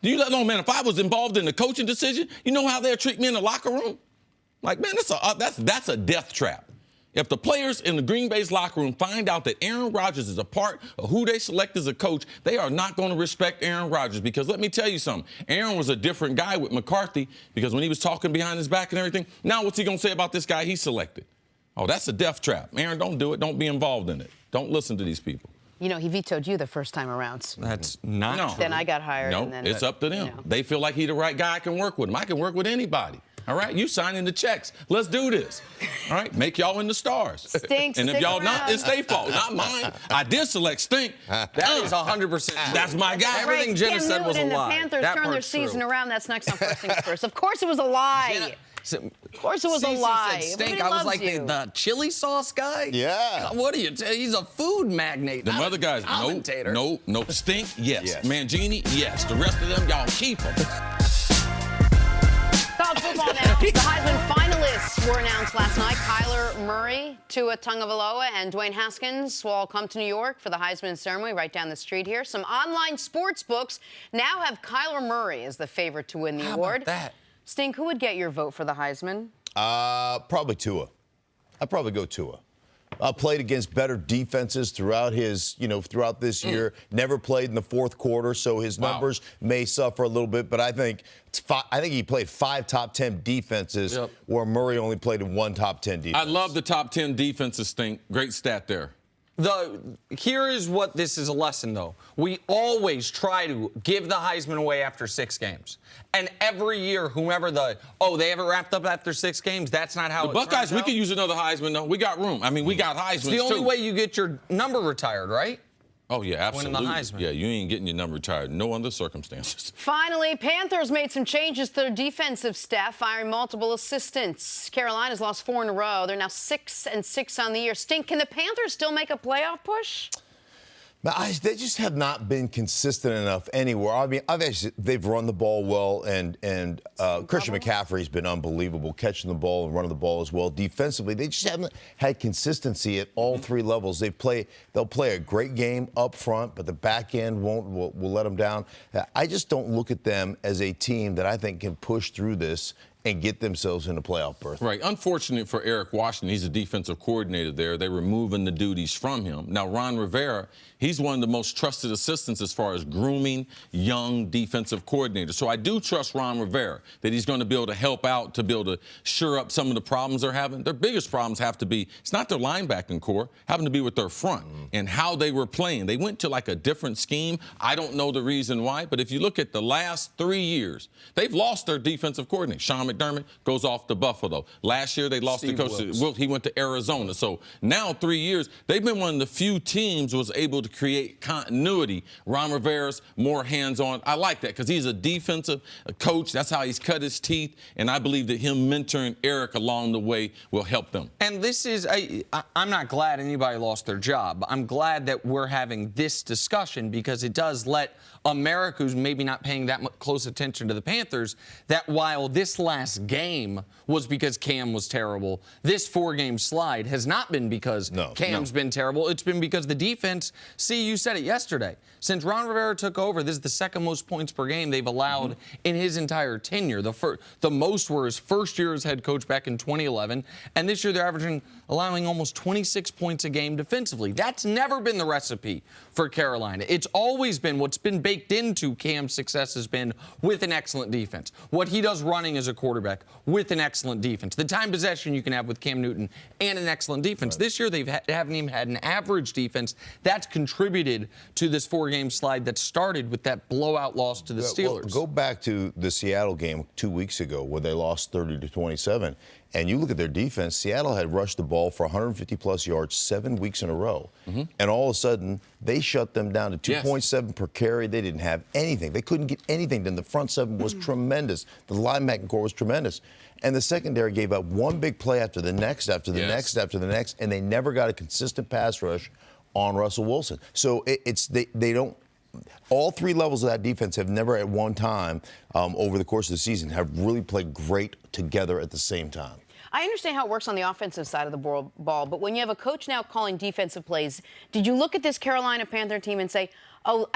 Do you know, man, if I was involved in the coaching decision, you know how they'll treat me in the locker room? Like, man, that's a death trap. If the players in the Green Bay's locker room find out that Aaron Rodgers is a part of who they select as a coach, they are not going to respect Aaron Rodgers. Because let me tell you something, Aaron was a different guy with McCarthy because when he was talking behind his back and everything, now what's he going to say about this guy he selected? Oh, that's a death trap. Aaron, don't do it. Don't be involved in it. Don't listen to these people. You know, he vetoed you the first time around. That's not true. Then I got hired. No, and then, it's up to them. You know. They feel like he's the right guy. I can work with him. I can work with anybody. All right? You signing the checks. Let's do this. All right? Make y'all in the stars. Stink, and if stick y'all not, around. it's their fault, not mine. I did select Stink. That is 100%. That's my guy. Everything Jenna said was a and lie. The Panthers That turned their part's season true. around. That's next on First Things First. Of course it was a lie. Of course it was a Cece lie. Said stink. Everybody I was loves like you. the chili sauce guy. Yeah. What do you tell? He's a food magnate. The not other a guys, commentator. no. Stink, yes. Yes. Mangini, yes. The rest of them, y'all keep them. College football now. The Heisman finalists were announced last night. Kyler Murray, Tua Tagovailoa, and Dwayne Haskins will all come to New York for the Heisman ceremony right down the street here. Some online sports books now have Kyler Murray as the favorite to win the How award. about that? Stink, who would get your vote for the Heisman? Probably Tua. I'd probably go Tua. Played against better defenses throughout throughout this year. Never played in the fourth quarter, so his numbers may suffer a little bit. But I think he played 5 top 10 defenses, where Murray only played in 1 top 10 defense. I love the top 10 defenses, Stink. Great stat there. Here is what this is a lesson, though. We always try to give the Heisman away after 6 games. And every year, whomever they have it wrapped up after 6 games, that's not how The Buckeyes, we could use another Heisman, though. We got room. I mean, we got Heisman. It's the only way you get your number retired, right? Oh, yeah, absolutely. Winning the Heisman. Yeah, you ain't getting your number retired. No under circumstances. Finally, Panthers made some changes to their defensive staff, firing multiple assistants. Carolina's lost 4 in a row. They're now 6-6 on the year. Stink, can the Panthers still make a playoff push? They just have not been consistent enough anywhere. I mean, they've run the ball well, and Christian McCaffrey's been unbelievable, catching the ball and running the ball as well. Defensively, they just haven't had consistency at all 3 levels. They'll play a great game up front, but the back end will let them down. I just don't look at them as a team that I think can push through this and get themselves in a playoff berth. Right. Unfortunate for Eric Washington. He's a defensive coordinator there. They're removing the duties from him. Now, Ron Rivera, he's one of the most trusted assistants as far as grooming young defensive coordinators. So I do trust Ron Rivera that he's going to be able to help out, to be able to shore up some of the problems they're having. Their biggest problems have to be, it's not their linebacking core, having to be with their front and how they were playing. They went to like a different scheme. I don't know the reason why, but if you look at the last 3 years, they've lost their defensive coordinator. Sean McDermott goes off to Buffalo. Last year, they lost Steve the coach. Wilkes. He went to Arizona. So now 3 years, they've been one of the few teams was able to create continuity. Ron Rivera's more hands-on. I like that because he's a defensive coach. That's how he's cut his teeth. And I believe that him mentoring Eric along the way will help them. And this is, I'm not glad anybody lost their job. I'm glad that we're having this discussion because it does let America, who's maybe not paying that much close attention to the Panthers, that while this last game was because Cam was terrible, this 4-game slide has not been because Cam's been terrible. It's been because the defense, see, you said it yesterday. Since Ron Rivera took over, this is the second most points per game they've allowed in his entire tenure. The most were his first year as head coach back in 2011, and this year they're allowing almost 26 points a game defensively. That's never been the recipe for Carolina. It's always been what's been baked into Cam's success has been with an excellent defense. What he does running as a quarterback with an excellent defense. The time possession you can have with Cam Newton and an excellent defense. Right. This year they haven't even had an average defense. That's contributed to this 4-game slide that started with that blowout loss to the Steelers. Well, go back to the Seattle game 2 weeks ago where they lost 30-27. And you look at their defense, Seattle had rushed the ball for 150-plus yards 7 weeks in a row. And all of a sudden, they shut them down to 2.7 per carry. They didn't have anything. They couldn't get anything. Then the front seven was tremendous. The linebacking core was tremendous. And the secondary gave up one big play after the next, after the next, after the next, and they never got a consistent pass rush on Russell Wilson. So they don't. All 3 levels of that defense have never at one time over the course of the season have really played great together at the same time. I understand how it works on the offensive side of the ball, but when you have a coach now calling defensive plays, did you look at this Carolina Panther team and say, oh,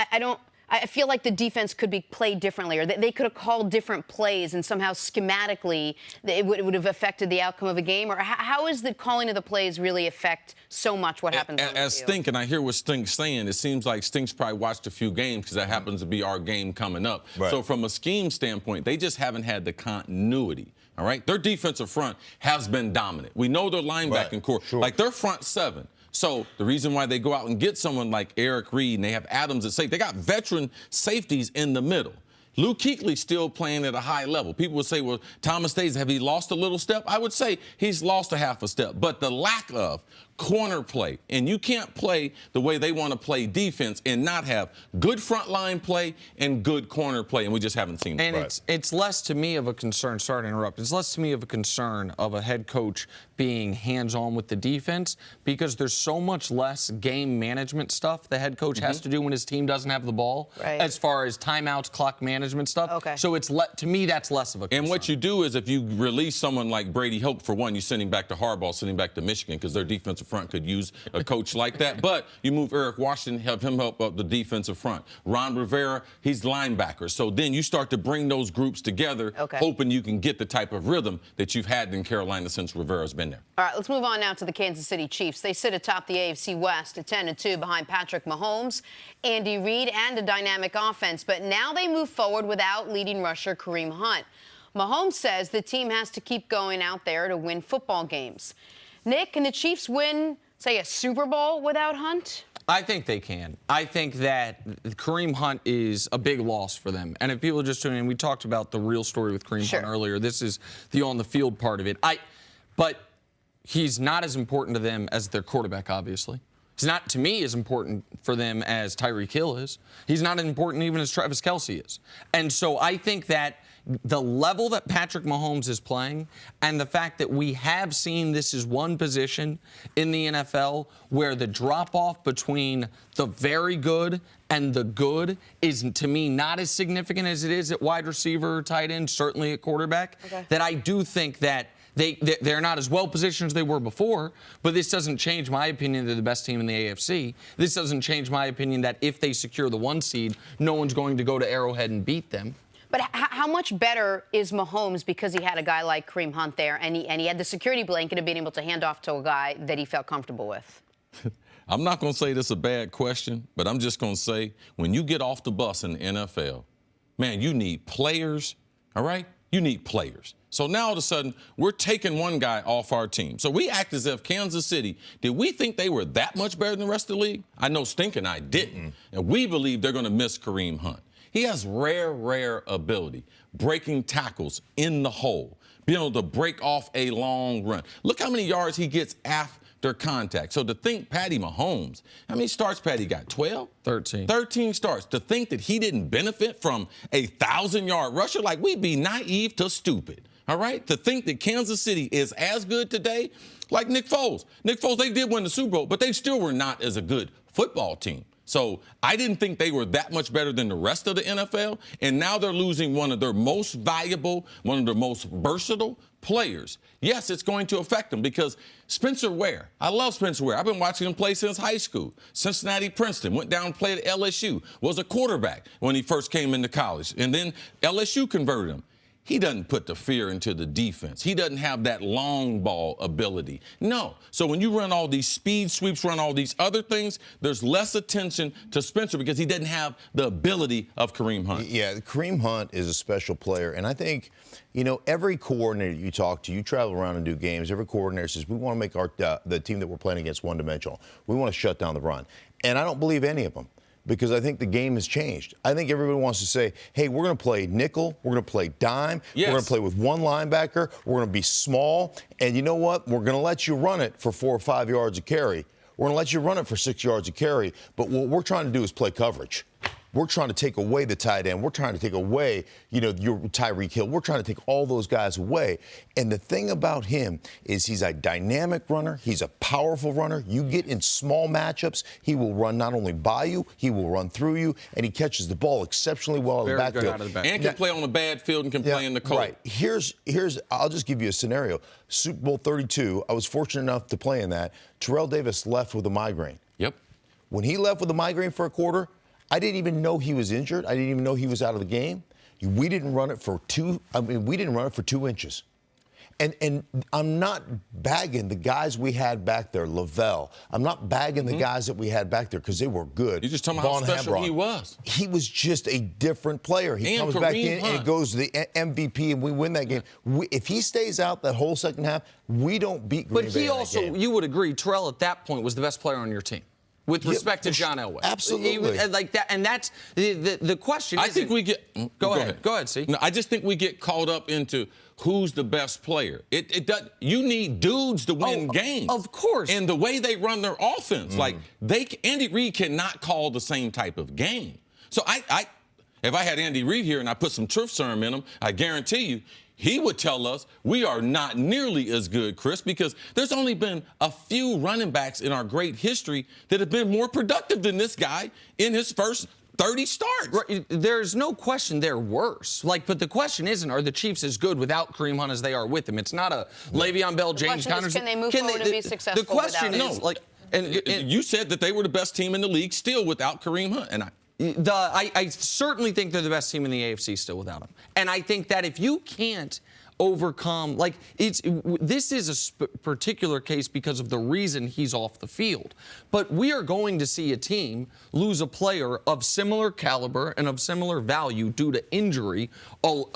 I feel like the defense could be played differently, or they could have called different plays and somehow schematically it would have affected the outcome of a game? Or how is the calling of the plays really affect so much what happens on the As field? Stink, and I hear what Stink's saying, it seems like Stink's probably watched a few games because that happens to be our game coming up. Right. So from a scheme standpoint, they just haven't had the continuity. All right? Their defensive front has been dominant. We know their linebacking core. Sure. Like their front seven. So the reason why they go out and get someone like Eric Reed and they have Adams at safety, they got veteran safeties in the middle. Luke Kuechly's still playing at a high level. People would say, well, Thomas Days, have he lost a little step? I would say he's lost a half a step. But the lack of corner play, and you can't play the way they want to play defense and not have good front line play and good corner play, and we just haven't seen that. And it's less to me of a concern, sorry to interrupt, it's less to me of a concern of a head coach being hands-on with the defense because there's so much less game management stuff the head coach has to do when his team doesn't have the ball as far as timeouts, clock management stuff. Okay. So to me, that's less of a concern. And what you do is if you release someone like Brady Hoke, for one, you send him back to Harbaugh, send him back to Michigan because their defensive front could use a coach like that. But you move Eric Washington, have him help up the defensive front. Ron Rivera, he's linebacker. So then you start to bring those groups together, hoping you can get the type of rhythm that you've had in Carolina since Rivera's been there. All right, let's move on now to the Kansas City Chiefs. They sit atop the AFC West at 10-2 behind Patrick Mahomes, Andy Reid, and a dynamic offense. But now they move forward without leading rusher Kareem Hunt. Mahomes says the team has to keep going out there to win football games. Nick, can the Chiefs win, say, a Super Bowl without Hunt? I think they can. I think that Kareem Hunt is a big loss for them. And if people are just tuning in, we talked about the real story with Kareem Hunt earlier. This is the on-the-field part of it. But he's not as important to them as their quarterback, obviously. He's not, to me, as important for them as Tyreek Hill is. He's not as important even as Travis Kelce is. And so I think that the level that Patrick Mahomes is playing and the fact that we have seen this is one position in the NFL where the drop-off between the very good and the good is, to me, not as significant as it is at wide receiver or tight end, certainly at quarterback, that I do think that they're not as well positioned as they were before, but this doesn't change my opinion they're the best team in the AFC. This doesn't change my opinion that if they secure the 1 seed, no one's going to go to Arrowhead and beat them. But how much better is Mahomes because he had a guy like Kareem Hunt there and he had the security blanket of being able to hand off to a guy that he felt comfortable with? I'm not going to say this is a bad question, but I'm just going to say when you get off the bus in the NFL, man, you need players, all right? You need players. So now all of a sudden, we're taking one guy off our team. So we act as if Kansas City, did we think they were that much better than the rest of the league? I know Stink and I didn't. And we believe they're going to miss Kareem Hunt. He has rare ability, breaking tackles in the hole, being able to break off a long run. Look how many yards he gets after contact. So to think Patty Mahomes, how many starts Patty got? 12? 13. 13 starts. To think that he didn't benefit from a 1,000-yard rusher, like we'd be naive to stupid. All right? To think that Kansas City is as good today, like Nick Foles. Nick Foles, they did win the Super Bowl, but they still were not as a good football team. So I didn't think they were that much better than the rest of the NFL, and now they're losing one of their most valuable, one of their most versatile players. Yes, it's going to affect them because Spencer Ware, I love Spencer Ware. I've been watching him play since high school. Cincinnati Princeton, went down and played at LSU, was a quarterback when he first came into college, and then LSU converted him. He doesn't put the fear into the defense. He doesn't have that long ball ability. No. So when you run all these speed sweeps, run all these other things, there's less attention to Spencer because he doesn't have the ability of Kareem Hunt. Yeah, Kareem Hunt is a special player. And I think, you know, every coordinator you talk to, you travel around and do games, every coordinator says, we want to make the team that we're playing against one-dimensional. We want to shut down the run. And I don't believe any of them, because I think the game has changed. I think everybody wants to say, hey, we're going to play nickel, we're going to play dime, yes, we're going to play with one linebacker, we're going to be small, and you know what? We're going to let you run it for 4 or 5 yards a carry. We're going to let you run it for 6 yards a carry, but what we're trying to do is play coverage. We're trying to take away the tight end. We're trying to take away, you know, your Tyreek Hill. We're trying to take all those guys away. And the thing about him is he's a dynamic runner. He's a powerful runner. You get in small matchups, he will run not only by you, he will run through you, and he catches the ball exceptionally well in the backfield. And can play on a bad field and can play in the cold. Right. Here's. I'll just give you a scenario. Super Bowl 32, I was fortunate enough to play in that. Terrell Davis left with a migraine. Yep. When he left with a migraine for a quarter, I didn't even know he was injured. I didn't even know he was out of the game. We didn't run it for 2 inches. And I'm not bagging the guys we had back there, Lavelle. I'm not bagging the guys that we had back there because they were good. You're just talking about how special he was. He was just a different player. He comes back in and goes to the MVP, and we win that game. If he stays out that whole second half, we don't beat Green Bay. But he also, you would agree, Terrell at that point was the best player on your team. With respect to John Elway. Absolutely. Like that, and that's the question. I think we get. Go ahead, see. No, I just think we get caught up into who's the best player. It does. You need dudes to win games. Of course. And the way they run their offense, like Andy Reid cannot call the same type of game. So if I had Andy Reid here and I put some truth serum in him, I guarantee you, he would tell us we are not nearly as good, Chris, because there's only been a few running backs in our great history that have been more productive than this guy in his first 30 starts. Right. There's no question they're worse. But the question isn't, are the Chiefs as good without Kareem Hunt as they are with him? It's not a Le'Veon Bell, James Conner. Can they move forward and be successful? The question is, and you said that they were the best team in the league still without Kareem Hunt, and I certainly think they're the best team in the AFC still without him. And I think that if you can't overcome, this is a particular case because of the reason he's off the field. But we are going to see a team lose a player of similar caliber and of similar value due to injury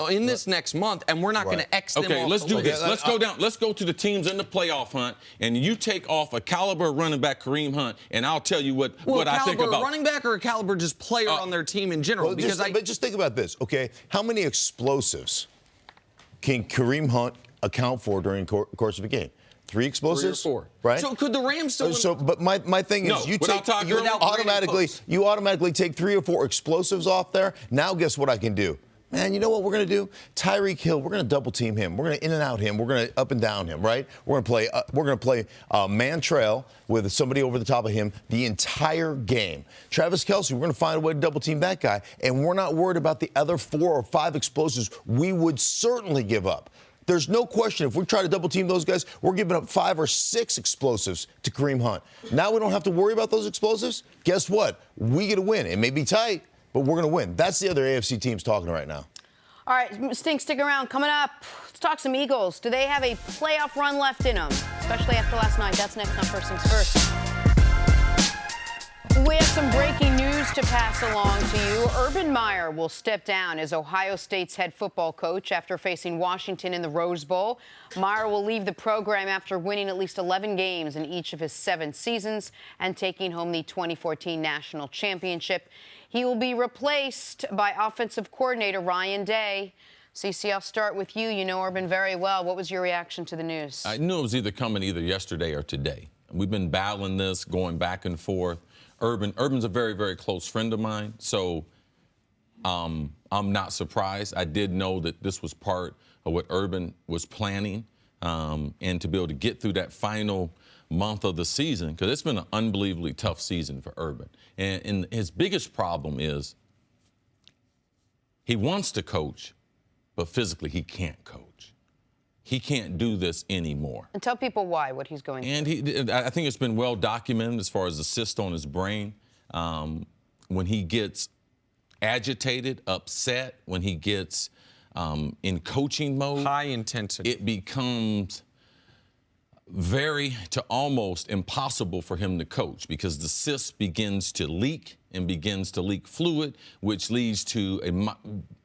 in this next month, and we're not going to X them off. Okay, let's do this. Let's go down. Let's go to the teams in the playoff hunt, and you take off a caliber running back, Kareem Hunt, and I'll tell you what I think about. A running back or a caliber just player on their team in general. But just think about this, okay? How many explosives can Kareem Hunt account for during the course of a game? 3 explosives? 3 or 4. Right? So could the Rams still win? But my thing is, you automatically take 3 or 4 explosives off there. Now guess what I can do? Man, you know what we're going to do? Tyreek Hill, we're going to double team him. We're going to in and out him. We're going to up and down him, right? We're going to play man trail with somebody over the top of him the entire game. Travis Kelce, we're going to find a way to double team that guy, and we're not worried about the other 4 or 5 explosives we would certainly give up. There's no question if we try to double team those guys, we're giving up 5 or 6 explosives to Kareem Hunt. Now we don't have to worry about those explosives. Guess what? We get a win. It may be tight, but we're going to win. That's the other AFC teams talking right now. All right, stick around. Coming up, let's talk some Eagles. Do they have a playoff run left in them, especially after last night? That's next on First Things First. We have some breaking news to pass along to you. Urban Meyer will step down as Ohio State's head football coach after facing Washington in the Rose Bowl. Meyer will leave the program after winning at least 11 games in each of his 7 seasons and taking home the 2014 national championship. He will be replaced by offensive coordinator Ryan Day. CC, I'll start with you. You know Urban very well. What was your reaction to the news? I knew it was either coming yesterday or today. We've been battling this, going back and forth. Urban's a very, very close friend of mine, so I'm not surprised. I did know that this was part of what Urban was planning, and to be able to get through that final month of the season, because it's been an unbelievably tough season for Urban. And his biggest problem is he wants to coach, but physically he can't coach. He can't do this anymore. And tell people why, what he's going through. And I think it's been well documented as far as the cyst on his brain. When he gets agitated, upset, when he gets in coaching mode, high intensity, it becomes very to almost impossible for him to coach, because the cyst begins to leak and begins to leak fluid, which leads to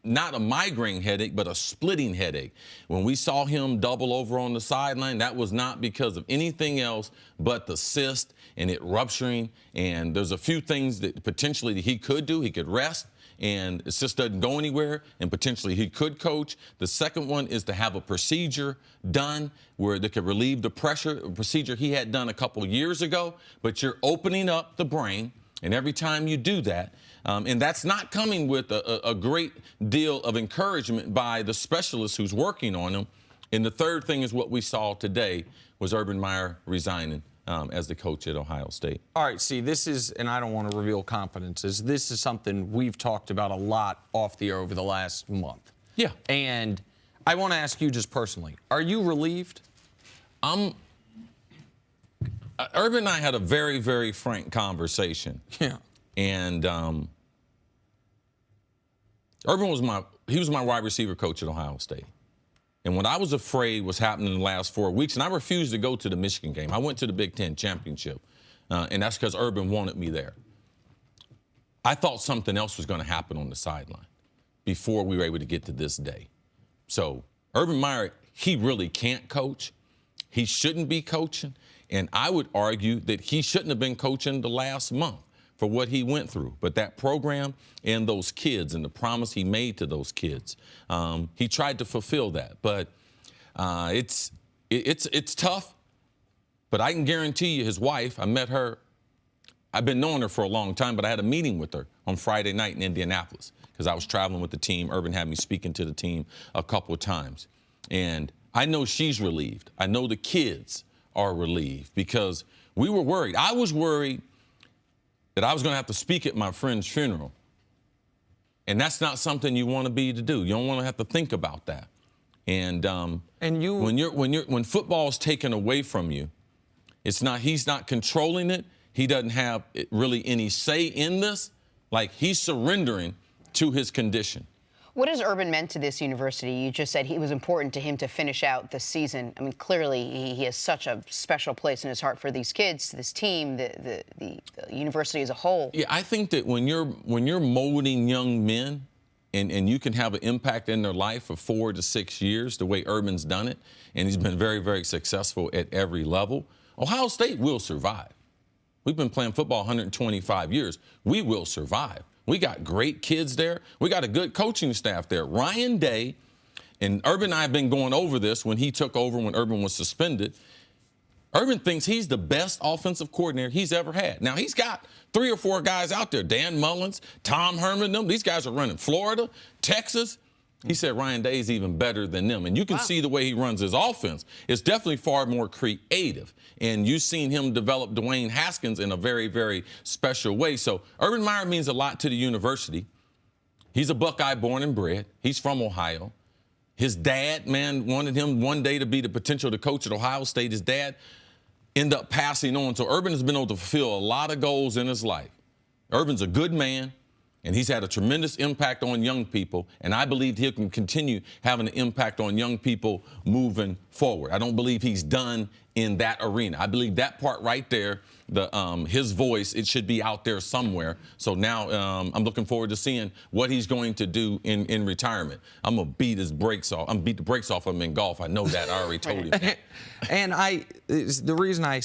not a migraine headache, but a splitting headache. When we saw him double over on the sideline, that was not because of anything else but the cyst and it rupturing. And there's a few things that potentially he could do. He could rest, and the cyst doesn't go anywhere, and potentially he could coach. The second one is to have a procedure done where they could relieve the pressure, a procedure he had done a couple of years ago, but you're opening up the brain, and every time you do that, and that's not coming with a great deal of encouragement by the specialist who's working on him. And the third thing is what we saw today was Urban Meyer resigning as the coach at Ohio State. All right, see, this is, and I don't want to reveal confidences, this is something we've talked about a lot off the air over the last month. Yeah. And I want to ask you just personally, are you relieved? Urban and I had a very, very frank conversation. Yeah. And Urban was my wide receiver coach at Ohio State. And what I was afraid was happening in the last 4 weeks, and I refused to go to the Michigan game. I went to the Big Ten championship, and that's because Urban wanted me there. I thought something else was going to happen on the sideline before we were able to get to this day. So Urban Meyer, he really can't coach. He shouldn't be coaching. And I would argue that he shouldn't have been coaching the last month for what he went through. But that program and those kids and the promise he made to those kids, he tried to fulfill that. But it's tough. But I can guarantee you his wife, I met her, I've been knowing her for a long time, but I had a meeting with her on Friday night in Indianapolis because I was traveling with the team. Urban had me speaking to the team a couple of times. And I know she's relieved. I know the kids are relieved because we were worried. I was worried that I was going to have to speak at my friend's funeral. And that's not something you want to be to do. You don't want to have to think about that. And when football is taken away from you, he's not controlling it. He doesn't have really any say in this. Like, he's surrendering to his condition. What has Urban meant to this university? You just said it was important to him to finish out the season. I mean, clearly he has such a special place in his heart for these kids, this team, the university as a whole. Yeah, I think that when you're molding young men and you can have an impact in their life for 4 to 6 years, the way Urban's done it, and he's been very, very successful at every level, Ohio State will survive. We've been playing football 125 years. We will survive. We got great kids there. We got a good coaching staff there. Ryan Day, and Urban and I have been going over this when he took over, when Urban was suspended. Urban thinks he's the best offensive coordinator he's ever had. Now, he's got 3 or 4 guys out there, Dan Mullins, Tom Herman, them. These guys are running Florida, Texas. He said Ryan Day is even better than them. And you can see the way he runs his offense. It's definitely far more creative. And you've seen him develop Dwayne Haskins in a very, very special way. So Urban Meyer means a lot to the university. He's a Buckeye born and bred. He's from Ohio. His dad, man, wanted him one day to be the potential to coach at Ohio State. His dad ended up passing on. So Urban has been able to fulfill a lot of goals in his life. Urban's a good man. And he's had a tremendous impact on young people, and I believe he can continue having an impact on young people moving forward. I don't believe he's done in that arena. I believe that part right there, his voice, it should be out there somewhere. So now I'm looking forward to seeing what he's going to do in retirement. I'm going to beat the brakes off of him in golf. I know that. I already told him that. And the reason I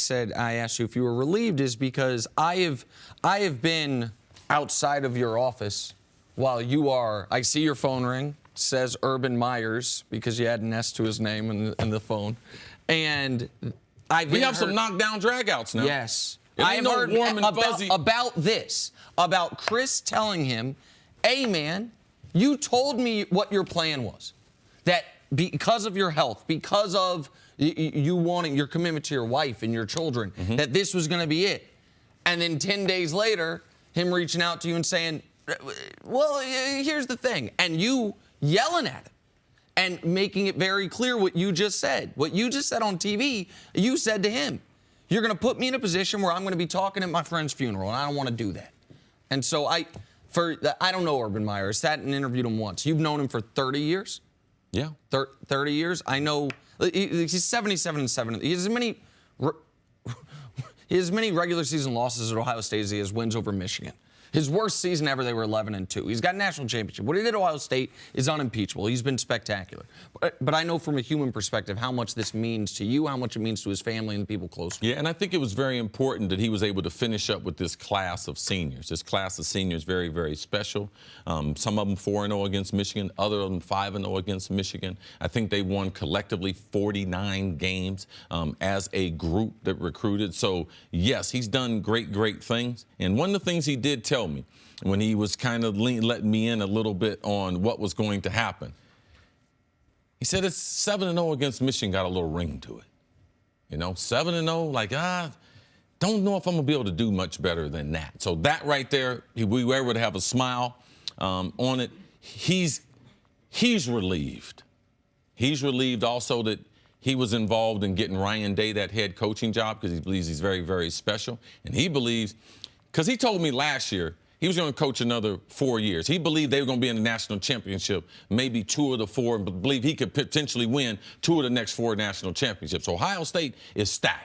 asked you if you were relieved is because I have been outside of your office while you are, I see your phone ring, says Urban Myers because he had an S to his name in the phone. And we have some knockdown dragouts now. Yes. I heard warm and fuzzy about this, about Cris telling him, hey, man, you told me what your plan was. That because of your health, because of you wanting your commitment to your wife and your children, that this was going to be it. And then 10 days later, him reaching out to you and saying, well, here's the thing. And you yelling at him and making it very clear what you just said. What you just said on TV, you said to him, you're going to put me in a position where I'm going to be talking at my friend's funeral, and I don't want to do that. And so I don't know Urban Meyer. I sat and interviewed him once. You've known him for 30 years? Yeah. 30 years? I know he's 77-7. He has as many regular season losses at Ohio State as he has wins over Michigan. His worst season ever, they were 11-2. He's got a national championship. What he did at Ohio State is unimpeachable. He's been spectacular. But I know from a human perspective how much this means to you, how much it means to his family and the people close to him. Yeah, and I think it was very important that he was able to finish up with this class of seniors. This class of seniors very, very special. Some of them 4-0 against Michigan, other of them 5-0 against Michigan. I think they won collectively 49 games as a group that recruited. So, yes, he's done great, great things. And one of the things he did tell me when he was kind of letting me in a little bit on what was going to happen, he said it's 7-0 against Michigan got a little ring to it. You know, 7-0, like, don't know if I'm going to be able to do much better than that. So that right there, we were able to have a smile on it. He's relieved. He's relieved also that he was involved in getting Ryan Day that head coaching job because he believes he's very, very special. And he believes, because he told me last year he was going to coach another 4 years. He believed they were going to be in the national championship, maybe 2 of the 4, but believed he could potentially win 2 of the next 4 national championships. So Ohio State is stacked.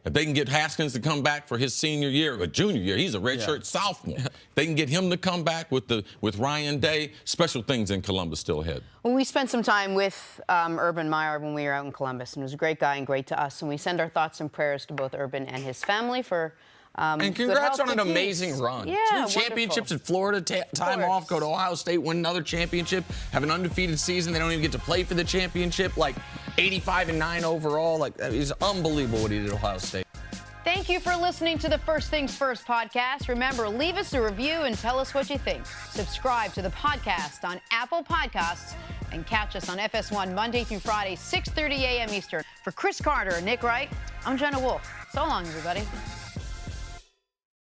If they can get Haskins to come back for his senior year or junior year, he's a redshirt sophomore. They can get him to come back with Ryan Day. Special things in Columbus still ahead. Well, we spent some time with Urban Meyer when we were out in Columbus, and he was a great guy and great to us. And we send our thoughts and prayers to both Urban and his family for and congrats on an amazing run. Yeah, 2 championships in Florida, time off, go to Ohio State, win another championship, have an undefeated season. They don't even get to play for the championship. Like 85-9 overall. Like, it's unbelievable what he did at Ohio State. Thank you for listening to the First Things First podcast. Remember, leave us a review and tell us what you think. Subscribe to the podcast on Apple Podcasts and catch us on FS1 Monday through Friday, 6:30 a.m. Eastern. For Cris Carter and Nick Wright, I'm Jenna Wolfe. So long, everybody.